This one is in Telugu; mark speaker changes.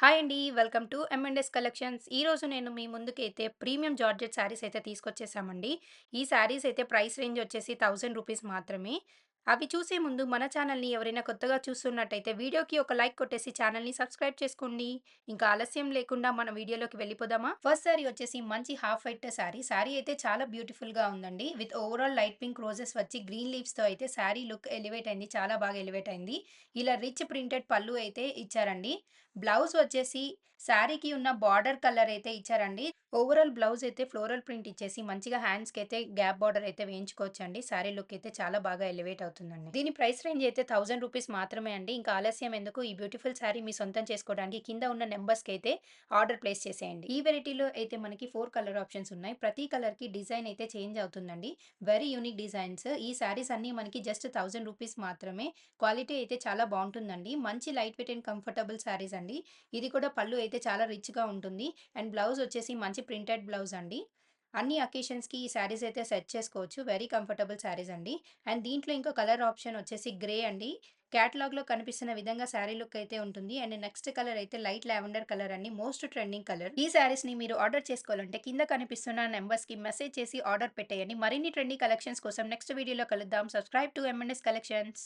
Speaker 1: హాయ్ అండి. Welcome to M and S collections. ఈరోజు నేను మీ ముందుకైతే ప్రీమియం జార్జెట్ శారీస్ అయితే తీసుకొచ్చేసామండి. ఈ శారీస్ అయితే ప్రైస్ రేంజ్ వచ్చేసి రూ. 1000 మాత్రమే. అవి చూసే ముందు మన ఛానల్‌ని ఎవరైనా కొత్తగా చూస్తున్నట్టయితే వీడియోకి ఒక లైక్ కొట్టేసి ఛానల్‌ని సబ్స్క్రైబ్ చేసుకోండి. ఇంకా ఆలస్యం లేకుండా మన వీడియోలోకి వెళ్ళిపోదామా? ఫస్ట్ శారీ వచ్చేసి మంచి హాఫ్ వైట్ శారీ. శారీ అయితే చాలా బ్యూటిఫుల్‌గా ఉందండి. With overall light pink roses వచ్చి గ్రీన్ లీవ్స్‌తో అయితే శారీ లుక్ ఎలివేట్ అయింది. చాలా బాగా ఎలివేట్ అయింది. ఇలా రిచ్ ప్రింటెడ్ పల్లు అయితే ఇచ్చారండి. బ్లౌజ్ వచ్చేసి శారీకి ఉన్న బార్డర్ కలర్ అయితే ఇచ్చారండి. ఓవరాల్ బ్లౌజ్ అయితే ఫ్లోరల్ ప్రింట్ ఇచ్చేసి మంచిగా హ్యాండ్స్‌కైతే గ్యాప్ బార్డర్ అయితే వేయించుకోవచ్చండి. శారీ లుక్ అయితే చాలా బాగా ఎలివేట్ అవుతుందండి. దీని ప్రైస్ రేంజ్ అయితే రూ. 1000 మాత్రమే అండి. ఇంకా ఆలస్యం ఎందుకు ఈ బ్యూటిఫుల్ శారీ మీ సొంతం చేసుకోవడానికి కింద ఉన్న నంబర్స్‌కి అయితే ఆర్డర్ ప్లేస్ చేసేయండి. ఈ వెరైటీలో అయితే మనకి 4 కలర్ ఆప్షన్స్ ఉన్నాయి. ప్రతి కలర్‌కి డిజైన్ అయితే చేంజ్ అవుతుందండి. Very unique designs. ఈ శారీస్ అన్నీ మనకి జస్ట్ రూ. 1000 మాత్రమే. క్వాలిటీ అయితే చాలా బావుంటుందండి. మంచి light weight and comfortable saris అండి. ఇది కూడా పళ్ళు అయితే చాలా రిచ్‌గా ఉంటుంది. అండ్ బ్లౌజ్ వచ్చేసి మంచి ప్రింటెడ్ బ్లౌజ్ అండి. అన్ని అకేషన్స్‌కి ఈ శారీస్ అయితే సెట్ చేసుకోవచ్చు. వెరీ కంఫర్టబుల్ శారీస్ అండి. అండ్ దీంట్లో ఇంకో కలర్ ఆప్షన్ వచ్చేసి గ్రే అండి. క్యాటలాగ్‌లో కనిపిస్తున్న విధంగా శారీ లుక్ అయితే ఉంటుంది. అండ్ నెక్స్ట్ కలర్ అయితే లైట్ లావెండర్ కలర్ అండి. Most trending colour. ఈ శారీస్‌ని మీరు ఆర్డర్ చేసుకోవాలంటే కింద కనిపిస్తున్న నంబర్స్‌కి మెసేజ్ చేసి ఆర్డర్ పెట్టేయండి. మరిన్ని ట్రెండీ కలెక్షన్స్ కోసం నెక్స్ట్ వీడియోలో కలుద్దాం. Subscribe to MNS collections.